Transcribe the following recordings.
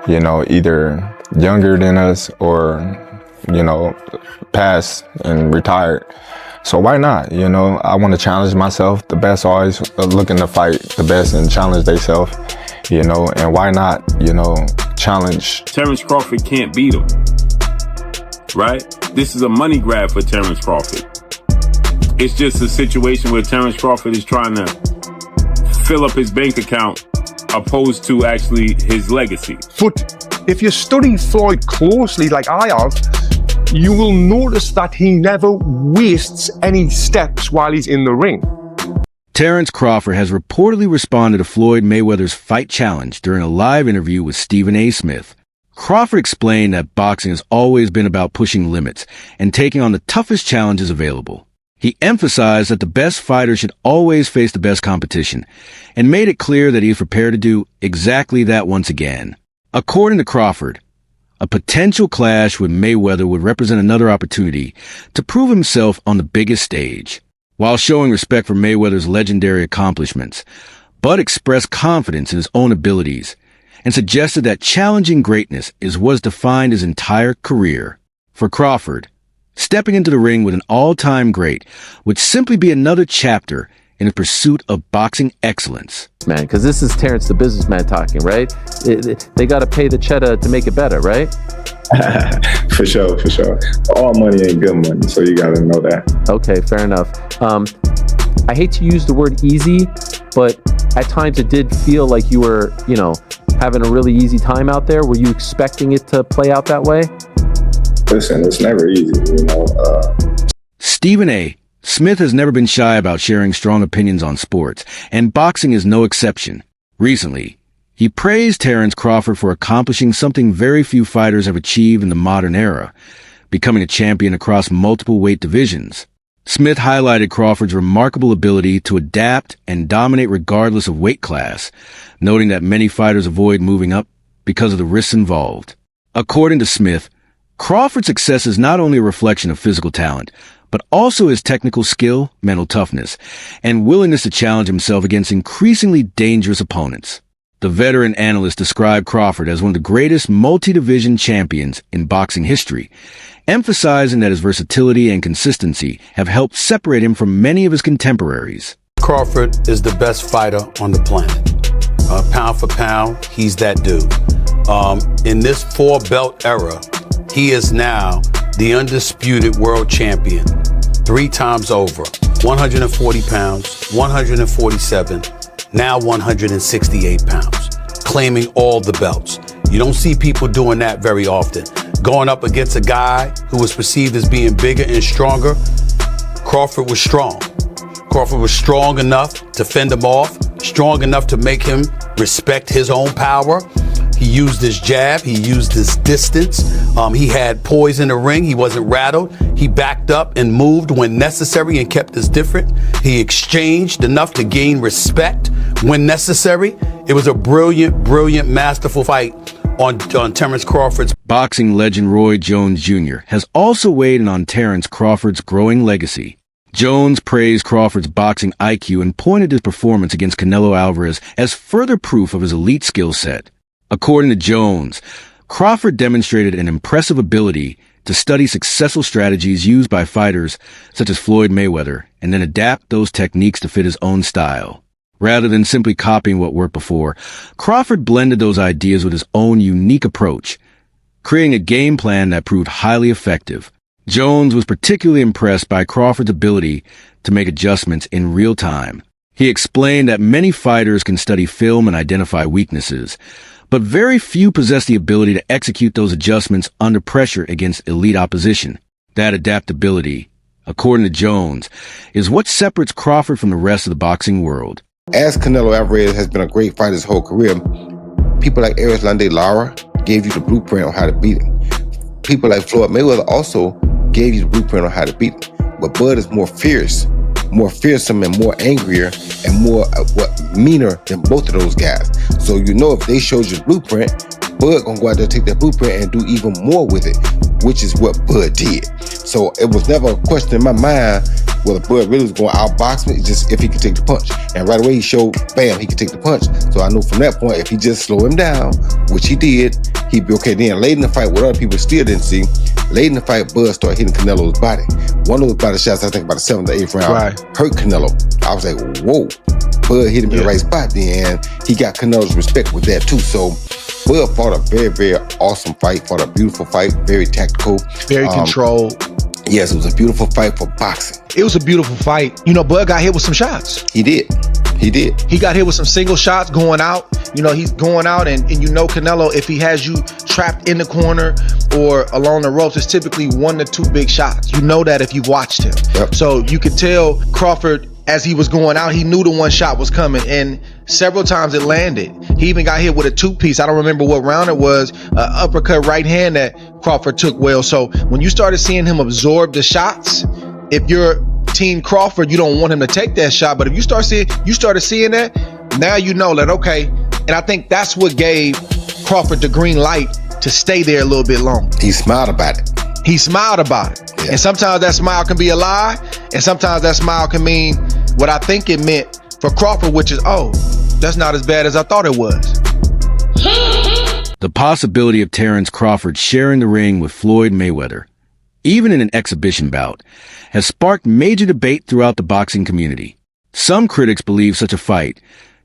you know, either younger than us or, you know, passed and retired. So why not? You know, I want to challenge myself. The best always looking to fight the best and challenge themselves, you know, and why not, you know, challenge. Terence Crawford can't beat him, right? This is a money grab for Terence Crawford. It's just a situation where Terence Crawford is trying to fill up his bank account opposed to actually his legacy. But if you study Floyd closely, like I have, you will notice that he never wastes any steps while he's in the ring. Terence Crawford has reportedly responded to Floyd Mayweather's fight challenge during a live interview with Stephen A. Smith. Crawford explained that boxing has always been about pushing limits and taking on the toughest challenges available. He emphasized that the best fighter should always face the best competition and made it clear that he is prepared to do exactly that once again. According to Crawford, a potential clash with Mayweather would represent another opportunity to prove himself on the biggest stage, while showing respect for Mayweather's legendary accomplishments, Bud expressed confidence in his own abilities and suggested that challenging greatness is what has defined his entire career. For Crawford, stepping into the ring with an all-time great would simply be another chapter in the pursuit of boxing excellence. Man, because this is Terence the businessman talking, right? They got to pay the cheddar to make it better, right? For sure, for sure. All money ain't good money, so you got to know that. Okay, fair enough. I hate to use the word easy, but at times it did feel like you were, you know, having a really easy time out there. Were you expecting it to play out that way? Listen, it's never easy, you know. Stephen A. Smith has never been shy about sharing strong opinions on sports, and boxing is no exception. Recently, he praised Terence Crawford for accomplishing something very few fighters have achieved in the modern era, becoming a champion across multiple weight divisions. Smith highlighted Crawford's remarkable ability to adapt and dominate regardless of weight class, noting that many fighters avoid moving up because of the risks involved. According to Smith, Crawford's success is not only a reflection of physical talent, but also his technical skill, mental toughness, and willingness to challenge himself against increasingly dangerous opponents. The veteran analyst described Crawford as one of the greatest multi-division champions in boxing history, emphasizing that his versatility and consistency have helped separate him from many of his contemporaries. Crawford is the best fighter on the planet. Pound for pound, he's that dude. In this four-belt era, he is now the undisputed world champion 3 times over. 140 pounds, 147, now 168 pounds, claiming all the belts. You don't see people doing that very often. Going up against a guy who was perceived as being bigger and stronger, Crawford was strong. Crawford was strong enough to fend him off, strong enough to make him respect his own power. He used his jab, he used his distance, he had poise in the ring, he wasn't rattled, he backed up and moved when necessary and kept us different. He exchanged enough to gain respect when necessary. It was a brilliant, brilliant, masterful fight on Terence Crawford's. Boxing legend Roy Jones Jr. has also weighed in on Terence Crawford's growing legacy. Jones praised Crawford's boxing IQ and pointed his performance against Canelo Alvarez as further proof of his elite skill set. According to Jones, Crawford demonstrated an impressive ability to study successful strategies used by fighters such as Floyd Mayweather and then adapt those techniques to fit his own style. Rather than simply copying what worked before, Crawford blended those ideas with his own unique approach, creating a game plan that proved highly effective. Jones was particularly impressed by Crawford's ability to make adjustments in real time. He explained that many fighters can study film and identify weaknesses, but very few possess the ability to execute those adjustments under pressure against elite opposition. That adaptability, according to Jones, is what separates Crawford from the rest of the boxing world. As Canelo Alvarez has been a great fighter his whole career, people like Eris Lande Lara gave you the blueprint on how to beat him. People like Floyd Mayweather also gave you the blueprint on how to beat him. But Bud is more fierce, more fearsome and more angrier and more meaner than both of those guys. So you know if they showed you the blueprint, Bud gonna go out there, take that blueprint and do even more with it. which is what Bud did. So it was never a question in my mind whether Bud really was going to outbox me, just if he could take the punch. And right away he showed, bam, he could take the punch. So I knew from that point, if he just slow him down, which he did, he'd be okay. Then late in the fight, what other people still didn't see, late in the fight, Bud started hitting Canelo's body. One of those body shots, I think about the 7th or 8th round, hurt Canelo. I was like, whoa. Bud hit him in the right spot then, and he got Canelo's respect with that too. So Bud fought a very, very awesome fight, fought a beautiful fight, very tactical. Very controlled. Yes, it was a beautiful fight for boxing. It was a beautiful fight. You know, Bud got hit with some shots. He did. He got hit with some single shots going out. You know, he's going out and you know Canelo, if he has you trapped in the corner or along the ropes, it's typically 1 to 2 big shots. You know that if you've watched him. Yep. So you could tell Crawford, as he was going out, he knew the one shot was coming, and several times it landed. He even got hit with a 2-piece. I don't remember what round it was, uppercut right hand that Crawford took well. So when you started seeing him absorb the shots, if you're Team Crawford, you don't want him to take that shot. But if you started seeing that, now you know that, okay. And I think that's what gave Crawford the green light to stay there a little bit longer. He smiled about it. Yeah. And sometimes that smile can be a lie, and sometimes that smile can mean what I think it meant for Crawford, which is, oh, that's not as bad as I thought it was. The possibility of Terence Crawford sharing the ring with Floyd Mayweather, even in an exhibition bout, has sparked major debate throughout the boxing community. Some critics believe such a fight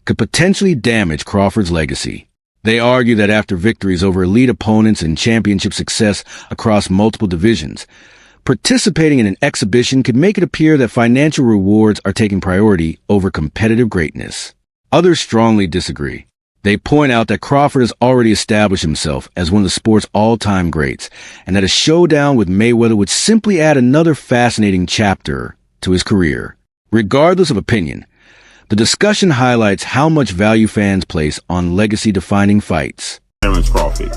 could potentially damage Crawford's legacy. They argue that after victories over elite opponents and championship success across multiple divisions, participating in an exhibition could make it appear that financial rewards are taking priority over competitive greatness. Others strongly disagree. They point out that Crawford has already established himself as one of the sport's all-time greats, and that a showdown with Mayweather would simply add another fascinating chapter to his career. Regardless of opinion, the discussion highlights how much value fans place on legacy-defining fights. Terence Crawford.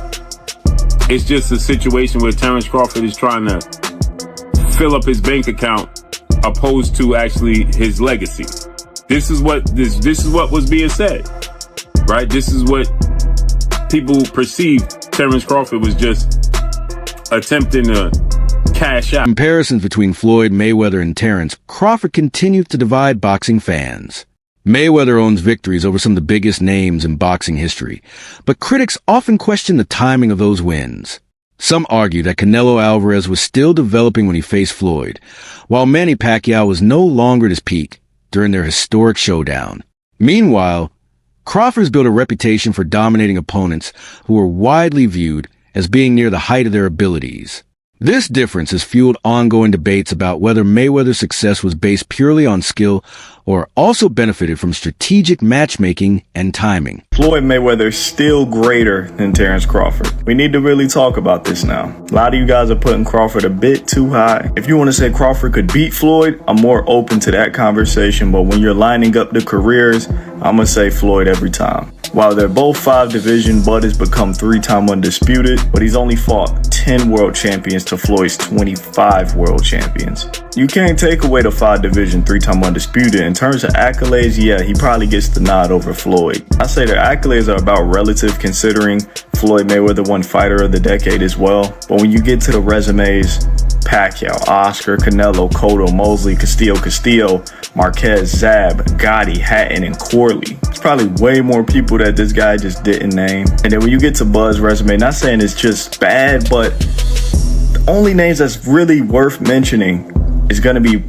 It's just a situation where Terence Crawford is trying to fill up his bank account opposed to actually his legacy. This is what was being said, right? This is what people perceived. Terence Crawford was just attempting to cash out. Comparisons between Floyd Mayweather and Terence Crawford continue to divide boxing fans. Mayweather owns victories over some of the biggest names in boxing history, but critics often question the timing of those wins. Some argue that Canelo Alvarez was still developing when he faced Floyd, while Manny Pacquiao was no longer at his peak during their historic showdown. Meanwhile, Crawford's built a reputation for dominating opponents who were widely viewed as being near the height of their abilities. This difference has fueled ongoing debates about whether Mayweather's success was based purely on skill or also benefited from strategic matchmaking and timing. Floyd Mayweather is still greater than Terence Crawford. We need to really talk about this now. A lot of you guys are putting Crawford a bit too high. If you want to say Crawford could beat Floyd, I'm more open to that conversation, but when you're lining up the careers, I'm going to say Floyd every time. While they're both 5 division, Bud has become 3-time undisputed, but he's only fought 10 world champions to Floyd's 25 world champions. You can't take away the 5 division, 3-time undisputed. In terms of accolades, yeah, he probably gets the nod over Floyd. I say their accolades are about relative, considering Floyd Mayweather won Fighter of the Decade as well. But when you get to the resumes, Pacquiao, Oscar, Canelo, Cotto, Mosley, Castillo, Marquez, Zab, Gotti, Hatton, and Corley. It's probably way more people that this guy just didn't name. And then when you get to Bud's resume, not saying it's just bad, but the only names that's really worth mentioning is going to be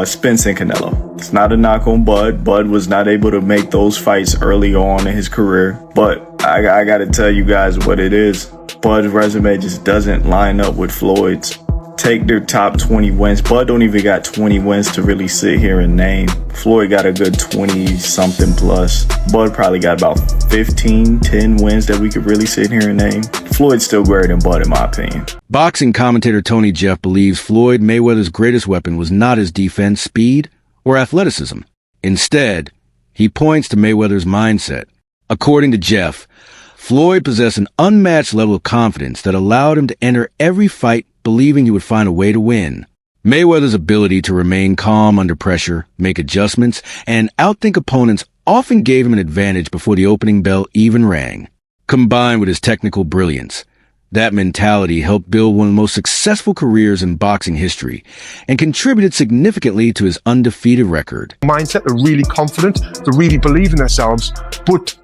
Spence and Canelo. It's not a knock on Bud. Bud was not able to make those fights early on in his career. But I got to tell you guys what it is. Bud's resume just doesn't line up with Floyd's. Take their top 20 wins. Bud don't even got 20 wins to really sit here and name. Floyd got a good 20-something plus. Bud probably got about 10 wins that we could really sit here and name. Floyd's still greater than Bud in my opinion. Boxing commentator Tony Jeff believes Floyd Mayweather's greatest weapon was not his defense, speed, or athleticism. Instead, he points to Mayweather's mindset. According to Jeff, Floyd possessed an unmatched level of confidence that allowed him to enter every fight believing he would find a way to win. Mayweather's ability to remain calm under pressure, make adjustments, and outthink opponents often gave him an advantage before the opening bell even rang. Combined with his technical brilliance, That mentality helped build one of the most successful careers in boxing history and contributed significantly to his undefeated record. Mindset, they're really confident, they really believe in themselves, but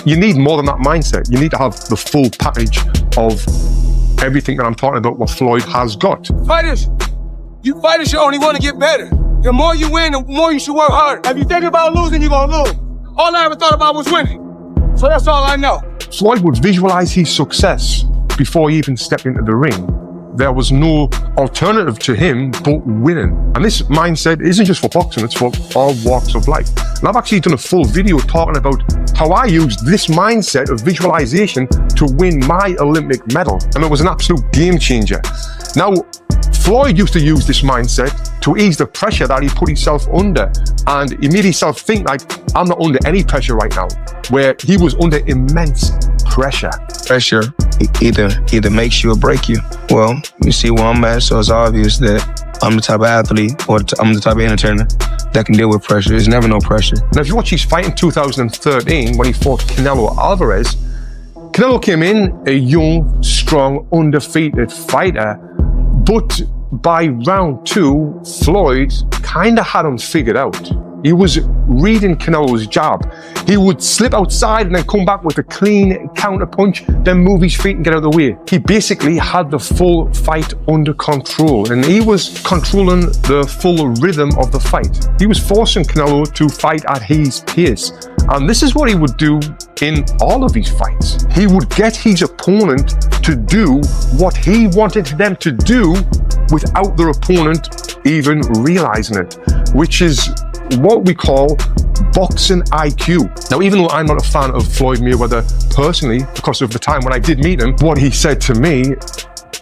you need more than that mindset. You need to have the full package of everything that I'm talking about, what Floyd has got. Fighters should only want to get better. The more you win, the more you should work harder. If you think about losing, you're going to lose. All I ever thought about was winning. So that's all I know. Floyd would visualize his success before he even stepped into the ring. There was no alternative to him but winning. And this mindset isn't just for boxing, it's for all walks of life. And I've actually done a full video talking about how I used this mindset of visualization to win my Olympic medal. And it was an absolute game changer. Now, Floyd used to use this mindset to ease the pressure that he put himself under. And he made himself think like, I'm not under any pressure right now, where he was under immense pressure. Pressure either makes you or break you. Well, you see where I'm at, so it's obvious that I'm the type of athlete, or I'm the type of entertainer that can deal with pressure. There's never no pressure. Now, if you watch his fight in 2013, when he fought Canelo Alvarez, Canelo came in a young, strong, undefeated fighter, but by round 2, Floyd kind of had him figured out. He was reading Canelo's jab. He would slip outside and then come back with a clean counter punch, then move his feet and get out of the way. He basically had the full fight under control, and he was controlling the full rhythm of the fight. He was forcing Canelo to fight at his pace. And this is what he would do in all of his fights. He would get his opponent to do what he wanted them to do without their opponent even realizing it, which is what we call boxing IQ. Now, even though I'm not a fan of Floyd Mayweather personally, because of the time when I did meet him, what he said to me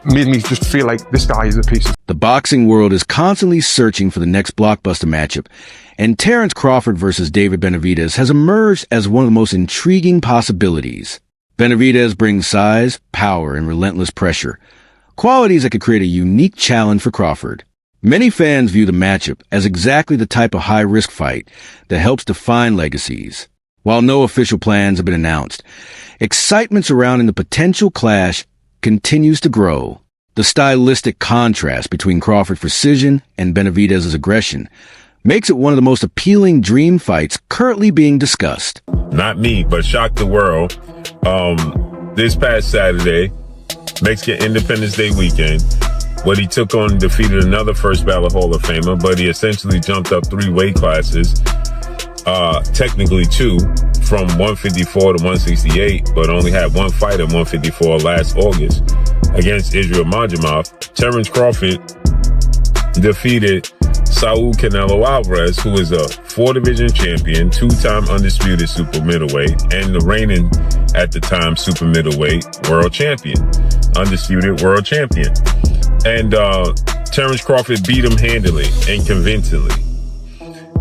made me just feel like this guy is a piece of... The boxing world is constantly searching for the next blockbuster matchup, and Terence Crawford versus David Benavidez has emerged as one of the most intriguing possibilities. Benavidez brings size, power, and relentless pressure, qualities that could create a unique challenge for Crawford. Many fans view the matchup as exactly the type of high-risk fight that helps define legacies. While no official plans have been announced, excitement surrounding the potential clash continues to grow. The stylistic contrast between Crawford's precision and Benavidez's aggression makes it one of the most appealing dream fights currently being discussed. Not me, but shocked the world. This past Saturday, Mexican Independence Day weekend, what he took on defeated another first ballot Hall of Famer, but he essentially jumped up 3 weight classes, technically 2, from 154 to 168, but only had 1 fight at 154 last August against Israel Majamov. Terence Crawford defeated Saul Canelo Alvarez, who is a 4-division champion, 2-time undisputed super middleweight, and the reigning, at the time, super middleweight world champion, undisputed world champion. And Terence Crawford beat him handily and convincingly.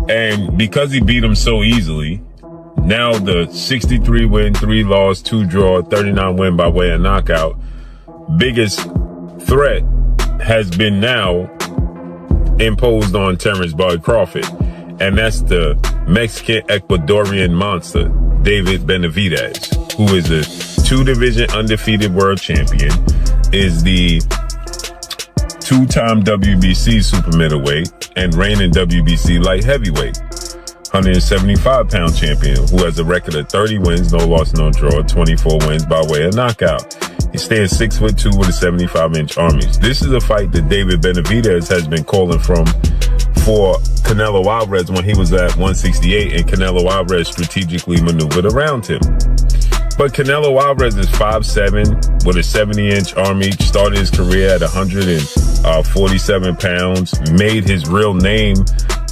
And because he beat him so easily, now the 63 win, 3 loss, 2 draw, 39 win by way of knockout, biggest threat has been now imposed on Terence Bud Crawford. And that's the Mexican Ecuadorian monster, David Benavidez, who is a 2-division undefeated world champion, is the 2-time WBC super middleweight and reigning WBC light heavyweight, 175-pound champion, who has a record of 30 wins, no loss, no draw, 24 wins by way of knockout. He stands 6'2" with a 75-inch arm reach. This is a fight that David Benavidez has been calling for Canelo Alvarez when he was at 168, and Canelo Alvarez strategically maneuvered around him. But Canelo Alvarez is 5'7", with a 70-inch arm reach, started his career at 147 pounds, made his real name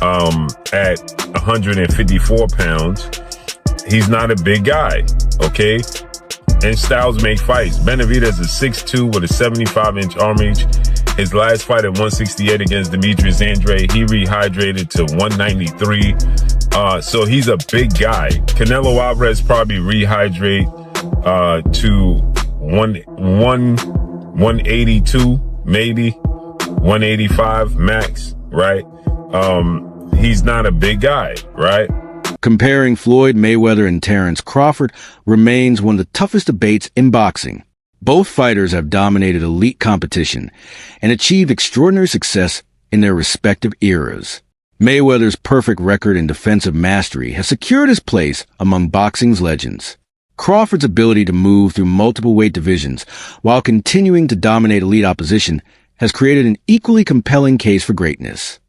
at 154 pounds. He's not a big guy, okay? And styles make fights. Benavidez is 6'2", with a 75-inch arm reach. His last fight at 168 against Demetrius Andrade, he rehydrated to 193. So he's a big guy. Canelo Alvarez probably rehydrate to 182, maybe 185 max, right? He's not a big guy, right? Comparing Floyd Mayweather and Terence Crawford remains one of the toughest debates in boxing. Both fighters have dominated elite competition and achieved extraordinary success in their respective eras. Mayweather's perfect record in defensive mastery has secured his place among boxing's legends. Crawford's ability to move through multiple weight divisions while continuing to dominate elite opposition has created an equally compelling case for greatness.